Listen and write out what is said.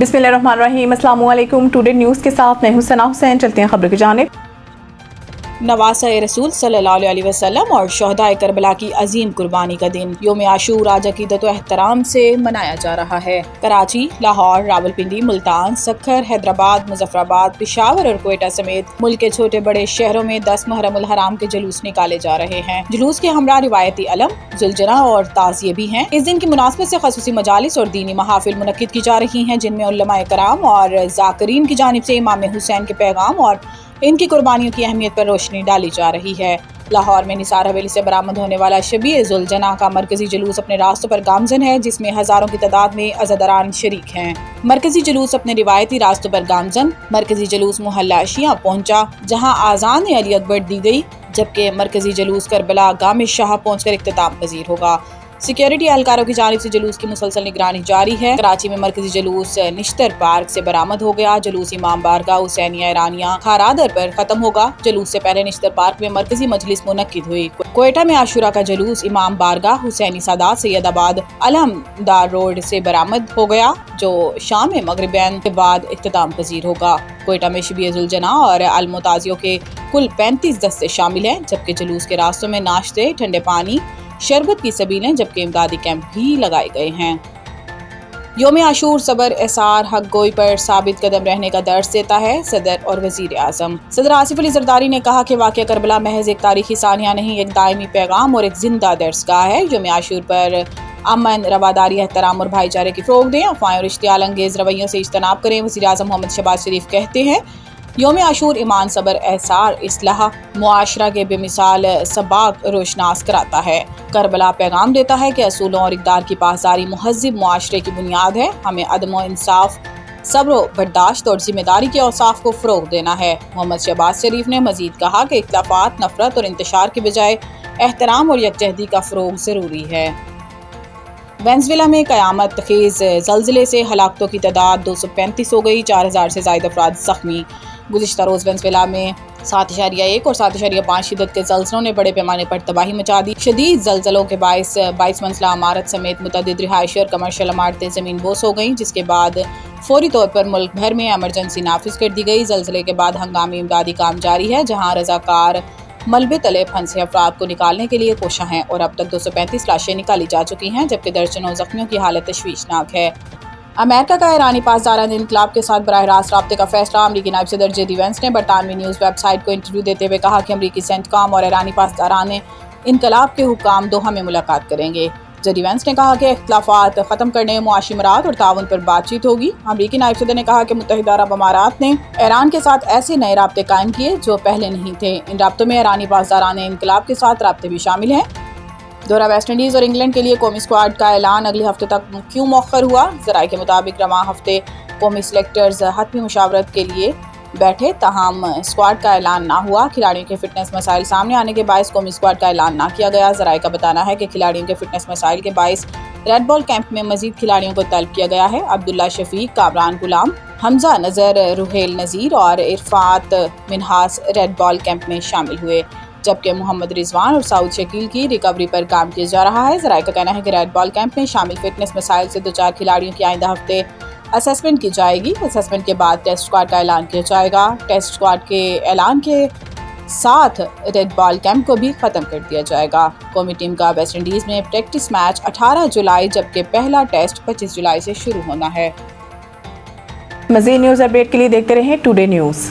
बिस्मिल्लाहिर्रहमानिर्रहीम। अस्सलामु अलैकुम। टुडे न्यूज़ के साथ मैं हूं सना हुसैन। चलते हैं खबर की जानिब। नवासा रसूल सल्लल्लाहु अलैहि वसल्लम और शहदाए करबला की अजीम कुर्बानी का दिन योम आशूर आज अकीदत व एहतराम से मनाया जा रहा है। कराची, लाहौर, रावलपिंडी, मुल्तान, सक्खर, हैदराबाद, मुजफ्फराबाद, पेशावर और कोयटा समेत मुल्क के छोटे बड़े शहरों में 10 मुहर्रमुल हराम के जुलूस निकाले जा रहे हैं। जुलूस के हमरा रिवायती अलम, जुलजना और ताज़िये भी हैं। इस दिन की मुनासबत से खसूसी मजालिस और दीनी महाफिल मुनक्किद की जा रही हैं, जिनमें उलमाए कराम और ज़ाकिरीन की जानिब से इमाम हुसैन के पैगाम और इनकी कुर्बानियों की अहमियत पर रोशनी डाली जा रही है। लाहौर में निसार हवेली से बरामद होने वाला शबीए जुलजना का मरकजी जुलूस अपने रास्तों पर गामजन है, जिसमें हजारों की तादाद में अज़ादरान शरीक हैं। मरकजी जुलूस अपने रिवायती रास्तों पर गामजन मरकजी जुलूस मोहल्ला शिया पहुंचा, जहां आज़ान अली अकबर दी गई, जबकि मरकजी जुलूस करबला गाम शाह पहुंचकर इख्तिताम पजीर होगा। सिक्योरिटी एहलकारों की जानिब से जुलूस की मुसलसल निगरानी जारी है। कराची में मरकजी जुलूस निश्तर पार्क से बरामद हो गया। जुलूस इमाम बारगाह हुसैनिया ईरानिया खारादर पर खत्म होगा। जुलूस से पहले निश्तर पार्क में मरकजी मजलिस मुनक्किद हुई। कोयटा में आशूरा का जुलूस इमाम बारगाह हुसैनी सादात सैयदाबाद अलहमदार रोड से बरामद हो गया, जो शाम मगरिबैन के बाद इख्तिताम पजीर होगा। कोयटा में शबीए जुलजना और अलमुताजियों के कुल 35 दस्ते शामिल हैं, जबकि जुलूस के रास्तों में नाश्ते, ठंडे पानी, शरबत की सबीलें, जबकि इमदादी कैंप भी लगाए गए हैं। योम आशूर सबर एसार हक गोई पर साबित कदम रहने का दर्ज देता है। सदर और वजीर आजम सदर आसिफ अली जरदारी ने कहा कि वाक़या करबला महज एक तारीखी सानिया नहीं, एक दायमी पैगाम और एक जिंदा दर्सगाह है। योम आशूर पर अमन, रवादारी, एहतराम और भाईचारे की फ़रोग़ दें, अफ़वाहें और इश्तियाल अंगेज़ रवैयों से इज्तनाब करें। वज़ीर आज़म मोहम्मद शहबाज शरीफ कहते हैं, योम आशूर ईमान, सबर, एहसार, इस्लाह, मुआशरा के बेमिसाल सबाक रोशनास कराता है। करबला पैगाम देता है कि असूलों और इक़दार की पासदारी मुहज़्ज़िब मुआशरे की बुनियाद है। हमें अदम व इंसाफ, सब्र, बर्दाश्त और जिम्मेदारी के औसाफ को फ़रोग़ देना है। मोहम्मद शहबाज शरीफ ने मज़ीद कहा कि इख्तिलाफ़ात, नफ़रत और इंतशार के बजाय एहतराम और यकजहती का फ़रोग़ ज़रूरी है। वेनेज़ुएला में क़यामत खेज़ ज़लज़ले से हलाकतों की तादाद 235 हो गई, 4000 से ज़ायद अफराद ज़ख्मी। गुज़िश्ता रोज़ वेनेज़ुएला में 7.1 और 7.5 शिद्दत के ज़लज़लों ने बड़े पैमाने पर तबाही मचा दी। शदीद ज़लज़लों के बायस 22 मंजिला इमारत समेत मुतअद्दिद रिहायशी और कमर्शियल इमारतें ज़मीन बोस हो गईं, जिसके बाद फौरी तौर पर मुल्क भर में एमरजेंसी नाफिज कर दी गई। ज़लज़ले के बाद हंगामी इमदादी काम जारी है, जहाँ रज़ाकार मलबे तले फंसे अफराद को निकालने के लिए कोशिश हैं और अब तक 235 लाशें निकाली जा चुकी हैं, जबकि दर्जनों ज़ख्मियों की हालत तशवीशनाक है। अमेरिका का ईरानी पासदारान इनकलाब के साथ बराह रास्त राब्ते का फैसला। अमरीकी नायब सदर जेडी वेंस ने बरतानवी न्यूज़ वेबसाइट को इंटरव्यू देते हुए कहा कि अमरीकी सेंटकॉम और ईरानी पासदारान इनकलाब के हुक्काम दोहा में मुलाकात करेंगे। जेडी वेंस ने कहा कि इख्तिलाफात ख़त्म करने, मुआशी मराद और ताउन पर बातचीत होगी। अमरीकी नायब सदर ने कहा कि मुत्तहिदा अरब अमारात ने ईरान के साथ ऐसे नए राब्ते कायम किए जो पहले नहीं थे। इन राब्तों में ईरानी पासदारान इनकलाब के साथ राब्ते भी शामिल हैं। दौरा वेस्ट इंडीज़ और इंग्लैंड के लिए कौमी स्क्वाड का ऐलान अगले हफ्ते तक क्यों मौखर हुआ? ज़राए के मुताबिक रवां हफ्ते कौमी सिलेक्टर्स हतमी मुशावरत के लिए बैठे, ताहम स्क्वाड का ऐलान ना हुआ। खिलाड़ियों के फिटनेस मसाइल सामने आने के बायस कौमी स्क्वाड का ऐलान ना किया गया। ज़राए का बताना है कि खिलाड़ियों के फिटनेस मसाइल के बायस रेड बॉल कैंप में मजीद खिलाड़ियों को तलब किया गया है। अब्दुल्ला शफीक, कामरान गुलाम, हमजा नज़र, रुहेल नज़ीर और Irfat Minhas red ball camp में शामिल हुए, जबकि मोहम्मद रिजवान और साउद शकील की रिकवरी पर काम किया जा रहा है। ज़राए का कहना है कि रेड बॉल कैंप में शामिल फिटनेस मसाइल से 2-4 खिलाड़ियों की आइंदा हफ्ते असेसमेंट की जाएगी। असेसमेंट के बाद टेस्ट स्क्वाड का ऐलान किया जाएगा। टेस्ट स्क्वाड के ऐलान के साथ रेड बॉल कैंप को भी ख़त्म कर दिया जाएगा। कौमी टीम का वेस्ट इंडीज़ में प्रैक्टिस मैच 18 जुलाई, जबकि पहला टेस्ट 25 जुलाई से शुरू होना है। मज़ीद न्यूज़ अपडेट के लिए देखते रहें टुडे न्यूज़।